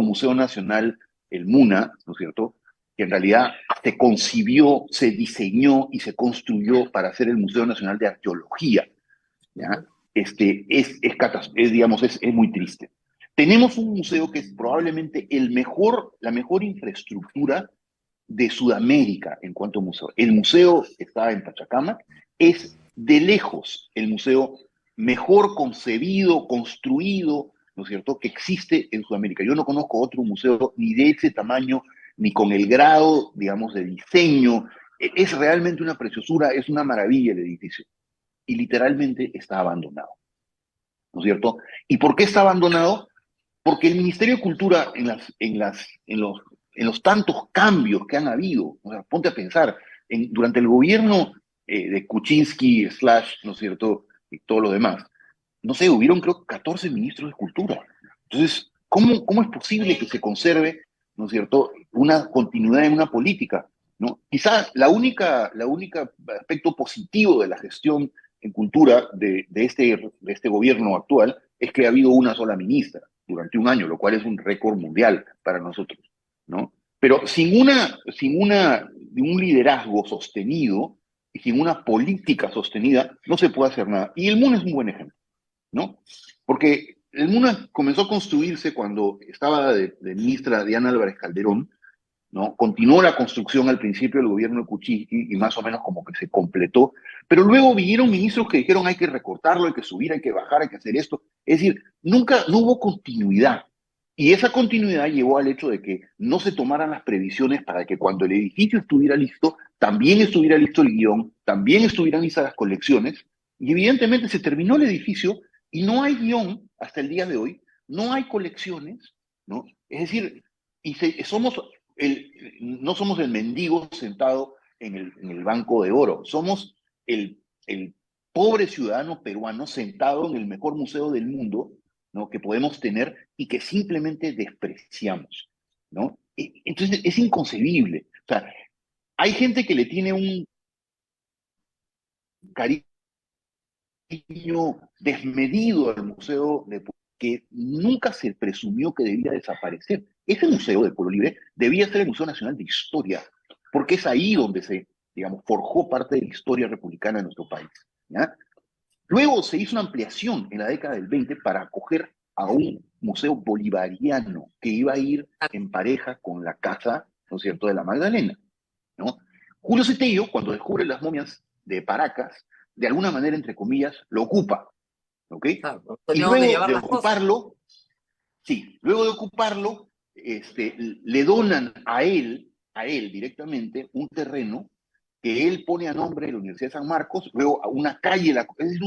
único museo nacional, el MUNA, ¿no es cierto?, que en realidad se concibió, se diseñó y se construyó para ser el Museo Nacional de Arqueología, ¿ya? Digamos, es muy triste. Tenemos un museo que es probablemente la mejor infraestructura de Sudamérica en cuanto a museo. El museo está en Pachacamac, es de lejos el museo mejor concebido, construido, ¿no es cierto?, que existe en Sudamérica. Yo no conozco otro museo ni de ese tamaño, ni con el grado, digamos, de diseño. Es realmente una preciosura, es una maravilla el edificio. Y literalmente está abandonado, ¿no es cierto? ¿Y por qué está abandonado? Porque el Ministerio de Cultura, en los tantos cambios que han habido, o sea, ponte a pensar, durante el gobierno de Kuczynski, slash, ¿no es cierto?, y todo lo demás, no sé, hubieron creo 14 ministros de Cultura. Entonces, ¿cómo es posible que se conserve, ¿no es cierto?, una continuidad en una política, ¿no? Quizá la única aspecto positivo de la gestión en cultura de este gobierno actual es que ha habido una sola ministra durante un año, lo cual es un récord mundial para nosotros, ¿no? Pero sin un liderazgo sostenido y sin una política sostenida, no se puede hacer nada. Y el MUN es un buen ejemplo, ¿no? Porque el MUN comenzó a construirse cuando estaba de ministra Diana Álvarez Calderón, ¿no? Continuó la construcción al principio del gobierno de Kuczynski y más o menos como que se completó, pero luego vinieron ministros que dijeron hay que recortarlo, hay que subir, hay que bajar, hay que hacer esto. Es decir, no hubo continuidad. Y esa continuidad llevó al hecho de que no se tomaran las previsiones para que cuando el edificio estuviera listo, también estuviera listo el guión, también estuvieran listas las colecciones, y evidentemente se terminó el edificio y no hay guión hasta el día de hoy, no hay colecciones, ¿no? Es decir, no somos el mendigo sentado en el banco de oro, somos el pobre ciudadano peruano sentado en el mejor museo del mundo, ¿no?, que podemos tener y que simplemente despreciamos, ¿no? Entonces es inconcebible. O sea, hay gente que le tiene un cariño desmedido al museo que nunca se presumió que debía desaparecer. Ese museo de Pueblo Libre debía ser el Museo Nacional de Historia, porque es ahí donde se, digamos, forjó parte de la historia republicana de nuestro país, ¿ya? Luego se hizo una ampliación en la década del 20 para acoger a un museo bolivariano que iba a ir en pareja con la casa, ¿no es cierto?, de la Magdalena, ¿no? Julio Cetello, cuando descubre las momias de Paracas, de alguna manera, entre comillas, lo ocupa, ¿ok? Claro, Y tenía dónde luego llevar de las cosas. ocuparlo, sí, luego de ocuparlo, le donan a él directamente, un terreno que él pone a nombre de la Universidad de San Marcos, luego a una calle, es decir,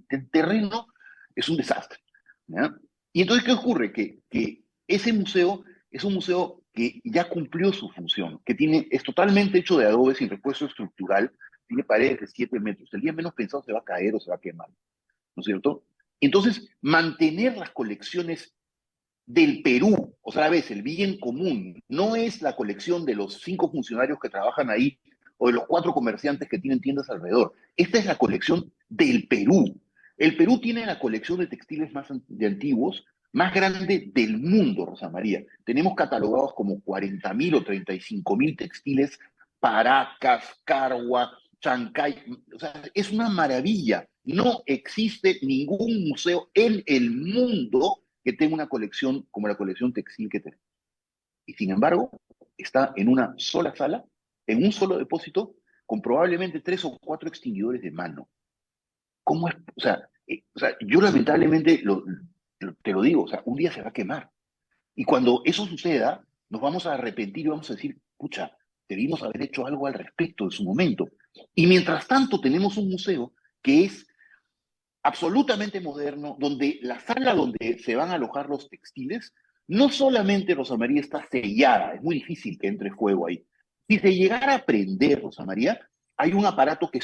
el terreno es un desastre, ¿ya? Y entonces, ¿qué ocurre? Que ese museo es un museo que ya cumplió su función, es totalmente hecho de adobe, sin repuesto estructural, tiene paredes de 7 metros, el día menos pensado se va a caer o se va a quemar, ¿no es cierto? Entonces, mantener las colecciones del Perú, otra vez, el bien común, no es la colección de los 5 funcionarios que trabajan ahí o de los 4 comerciantes que tienen tiendas alrededor. Esta es la colección del Perú. El Perú tiene la colección de textiles de antiguos más grande del mundo, Rosa María. Tenemos catalogados como 40.000 o 35.000 textiles, Paracas, Carhuac, Chancay. O sea, es una maravilla. No existe ningún museo en el mundo que tenga una colección como la colección textil que tenemos. Y sin embargo, está en una sola sala, en un solo depósito, con probablemente 3 o 4 extinguidores de mano. ¿Cómo es? O sea yo lamentablemente te lo digo, o sea, un día se va a quemar. Y cuando eso suceda, nos vamos a arrepentir y vamos a decir, pucha, debimos haber hecho algo al respecto en su momento. Y mientras tanto tenemos un museo que es absolutamente moderno, donde la sala donde se van a alojar los textiles, no solamente, Rosa María, está sellada, es muy difícil que entre fuego ahí. Si se llegara a prender, Rosa María, hay un aparato que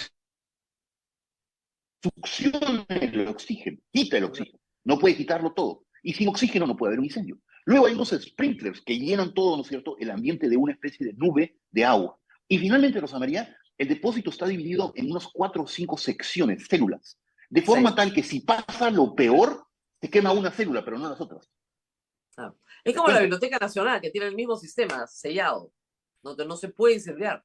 succiona el oxígeno, quita el oxígeno, no puede quitarlo todo. Y sin oxígeno no puede haber un incendio. Luego hay unos sprinklers que llenan todo, ¿no es cierto?, el ambiente de una especie de nube de agua. Y finalmente, Rosa María, el depósito está dividido en unos 4 o 5 secciones, células, de forma Sí, tal que si pasa lo peor, se quema una célula, pero no las otras. claro. Es ¿Te das como la cuenta? Biblioteca Nacional, que tiene el mismo sistema, sellado, donde no se puede incendiar.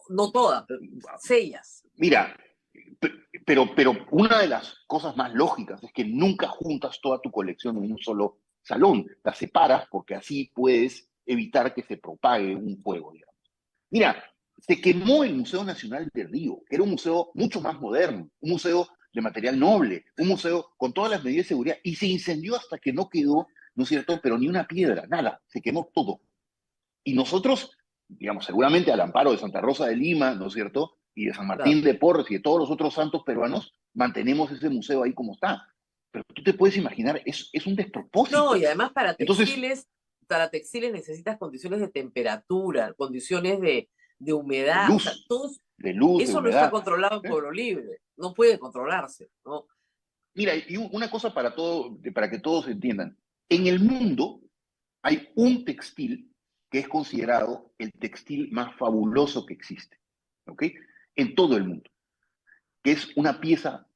No todas, pero sellas. Mira, pero una de las cosas más lógicas es que nunca juntas toda tu colección en un solo salón. La separas porque así puedes evitar que se propague un fuego, digamos. Mira, se quemó el Museo Nacional de Río, que era un museo mucho más moderno, un museo de material noble, un museo con todas las medidas de seguridad, y se incendió hasta que no quedó, ¿no es cierto?, pero ni una piedra, nada, se quemó todo. Y nosotros, digamos, seguramente al amparo de Santa Rosa de Lima, ¿no es cierto?, y de San Claro. Martín de Porres y de todos los otros santos peruanos, mantenemos ese museo ahí como está. Pero tú te puedes imaginar, es un No, y despropósito. además Entonces, para textiles necesitas condiciones de temperatura, condiciones de de humedad, o sea, luz, todo de eso no está humedad. controlado en ¿Eh? Pueblo Libre, no puede controlarse, ¿no? Mira, y una cosa para, todo, para que todos entiendan. En el mundo hay un textil que es considerado el textil más fabuloso que existe, ¿ok? En todo el mundo, que es una pieza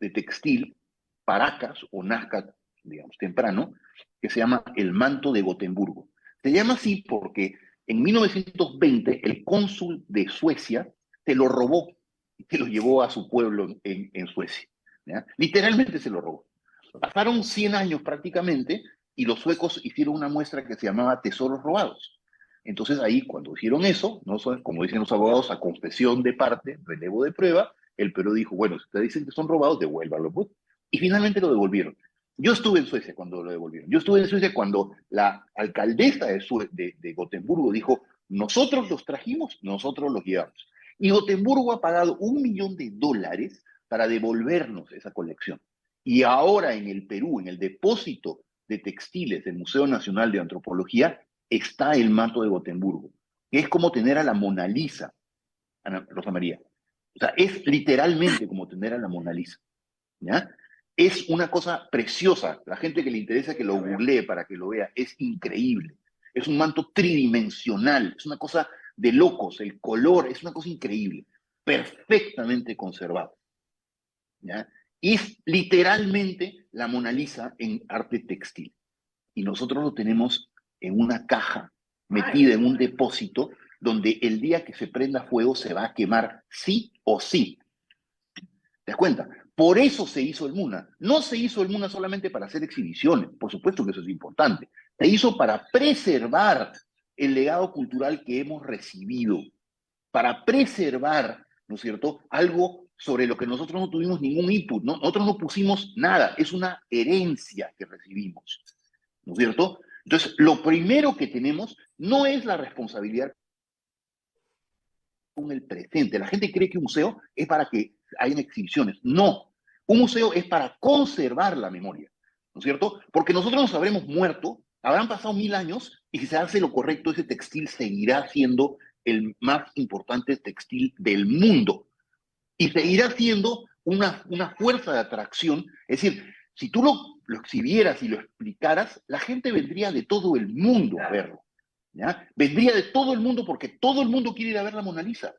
de textil, Paracas o Nazca, digamos, temprano, que se llama el manto de Gotemburgo. Se llama así porque en 1920 el cónsul de Suecia se lo robó y se lo llevó a su pueblo en Suecia. ¿Ya? Literalmente se lo robó. Pasaron 100 años prácticamente y los suecos hicieron una muestra que se llamaba Tesoros Robados. Entonces ahí, cuando hicieron eso, ¿no? Como dicen los abogados, a confesión de parte, relevo de prueba, el Perú dijo, bueno, si ustedes dicen que son robados, devuélvanlo, pues. Y finalmente lo devolvieron. Yo estuve en Suecia cuando lo devolvieron. Yo estuve en Suecia cuando la alcaldesa de Gotemburgo dijo, nosotros los trajimos, nosotros los llevamos. Y Gotemburgo ha pagado $1 millón para devolvernos esa colección. Y ahora en el Perú, en el depósito de textiles del Museo Nacional de Antropología, está el manto de Gotemburgo, que es como tener a la Mona Lisa, Ana Rosa María. O sea, es literalmente como tener a la Mona Lisa. ¿Ya? Es una cosa preciosa. La gente que le interesa que lo googlee para que lo vea, es increíble. Es un manto tridimensional, es una cosa de locos, el color es una cosa increíble, perfectamente conservado. ¿Ya? Es literalmente la Mona Lisa en arte textil. Y nosotros lo tenemos en una caja metida en un depósito donde el día que se prenda fuego se va a quemar sí o sí. ¿Te das cuenta? Por eso se hizo el MUNA. No se hizo el MUNA solamente para hacer exhibiciones, por supuesto que eso es importante. Se hizo para preservar el legado cultural que hemos recibido, para preservar, ¿no es cierto?, algo sobre lo que nosotros no tuvimos ningún input, ¿no? Nosotros no pusimos nada, es una herencia que recibimos, ¿no es cierto? Entonces, lo primero que tenemos no es la responsabilidad con el presente. La gente cree que un museo es para que hayan exhibiciones. No, un museo es para conservar la memoria, ¿no es cierto? Porque nosotros nos habremos muerto, habrán pasado 1000 años y si se hace lo correcto, ese textil seguirá siendo el más importante textil del mundo y seguirá siendo una fuerza de atracción. Es decir, si tú lo exhibieras y lo explicaras, la gente vendría de todo el mundo a verlo. ¿Ya? Vendría de todo el mundo porque todo el mundo quiere ir a ver la Mona Lisa.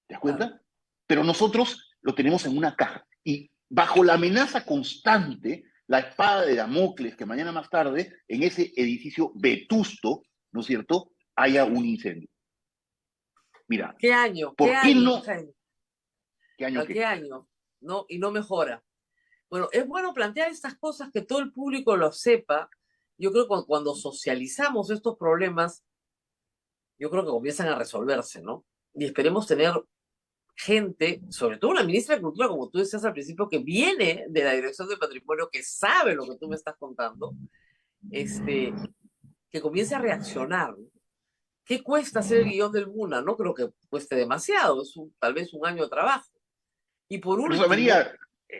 ¿Te das Claro. cuenta? Pero nosotros lo tenemos en una caja y bajo la amenaza constante, la espada de Damocles, que mañana más tarde, en ese edificio vetusto, ¿no es cierto?, haya un incendio. Mira, ¿Qué año? ¿Qué ¿por qué año, no? Jaime? ¿Qué año ¿A qué qué? año? ¿No? Y no mejora. Bueno, es bueno plantear estas cosas, que todo el público lo sepa. Yo creo que cuando socializamos estos problemas, yo creo que comienzan a resolverse, ¿no? Y esperemos tener gente, sobre todo una ministra de Cultura, como tú decías al principio, que viene de la Dirección de Patrimonio, que sabe lo que tú me estás contando, este, que comience a reaccionar, ¿no? ¿Qué cuesta hacer el guión del MUNA? No creo que cueste demasiado, tal vez un año de trabajo. Y por Rosa último, María,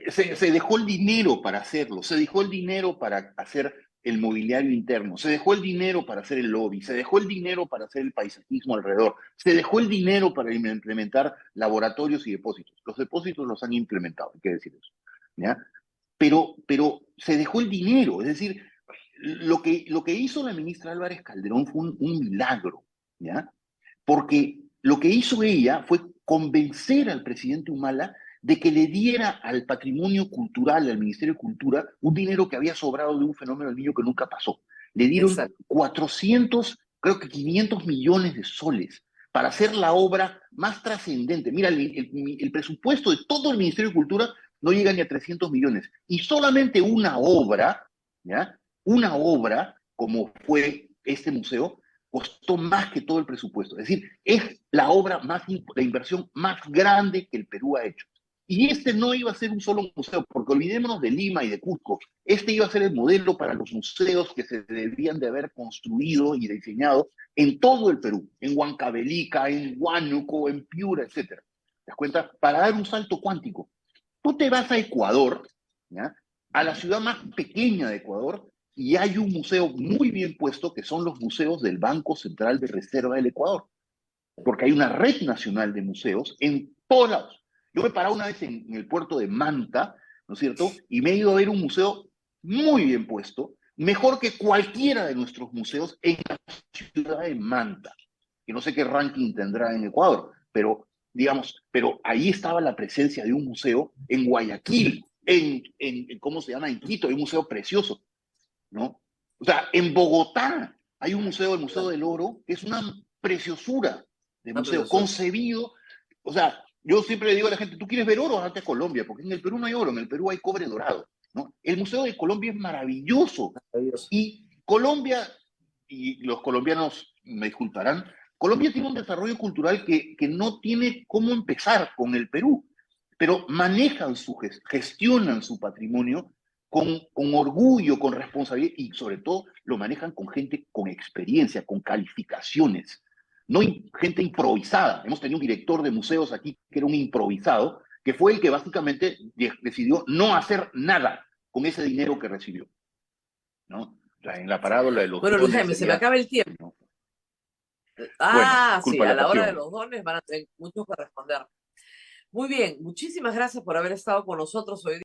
se dejó el dinero para hacerlo, se dejó el dinero para hacer el mobiliario interno, se dejó el dinero para hacer el lobby, se dejó el dinero para hacer el paisajismo alrededor, se dejó el dinero para implementar laboratorios y depósitos. Los depósitos los han implementado, hay que decir eso. ¿Ya? Pero se dejó el dinero, es decir, lo que hizo la ministra Álvarez Calderón fue un milagro, ¿ya? Porque lo que hizo ella fue convencer al presidente Humala de que le diera al patrimonio cultural, al Ministerio de Cultura, un dinero que había sobrado de un fenómeno del niño que nunca pasó. le dieron Exacto. 400, creo que 500 millones de soles para hacer la obra más trascendente. Mira, el presupuesto de todo el Ministerio de Cultura no llega ni a 300 millones. Y solamente una obra, ¿ya? Una obra, como fue este museo, costó más que todo el presupuesto. Es decir, es la obra más, la inversión más grande que el Perú ha hecho. Y este no iba a ser un solo museo, porque olvidémonos de Lima y de Cusco. Este iba a ser el modelo para los museos que se debían de haber construido y diseñado en todo el Perú, en Huancavelica, en Huánuco, en Piura, etcétera. ¿Te das cuenta? Para dar un salto cuántico. Tú te vas a Ecuador, ¿ya? A la ciudad más pequeña de Ecuador, y hay un museo muy bien puesto, que son los museos del Banco Central de Reserva del Ecuador, porque hay una red nacional de museos en todos lados. Yo me he parado una vez en el puerto de Manta, ¿no es cierto? Y me he ido a ver un museo muy bien puesto, mejor que cualquiera de nuestros museos en la ciudad de Manta, que no sé qué ranking tendrá en Ecuador, pero digamos, pero ahí estaba la presencia de un museo en Guayaquil, ¿cómo se llama? En Quito, hay un museo precioso, ¿no? O sea, en Bogotá hay un museo, el Museo del Oro, que es una preciosura de Ah, museo, profesor. concebido. O sea, yo siempre le digo a la gente, tú quieres ver oro, andate a Colombia, porque en el Perú no hay oro, en el Perú hay cobre dorado, ¿no? El Museo de Colombia es maravilloso. Maravilloso. Y Colombia, y los colombianos me disculparán, Colombia tiene un desarrollo cultural que no tiene cómo empezar con el Perú, pero manejan gestionan su patrimonio con orgullo, con responsabilidad y sobre todo lo manejan con gente con experiencia, con calificaciones, no gente improvisada. Hemos tenido un director de museos aquí que era un improvisado, que fue el que básicamente decidió no hacer nada con ese dinero que recibió, ¿no? O sea, en la parábola de los Bueno, Luis dones Jaime, se me sería, acaba el tiempo. ¿no? Bueno, Ah, sí, disculpa a la la hora de pasión. los dones van a tener mucho que responder. Muy bien, muchísimas gracias por haber estado con nosotros hoy.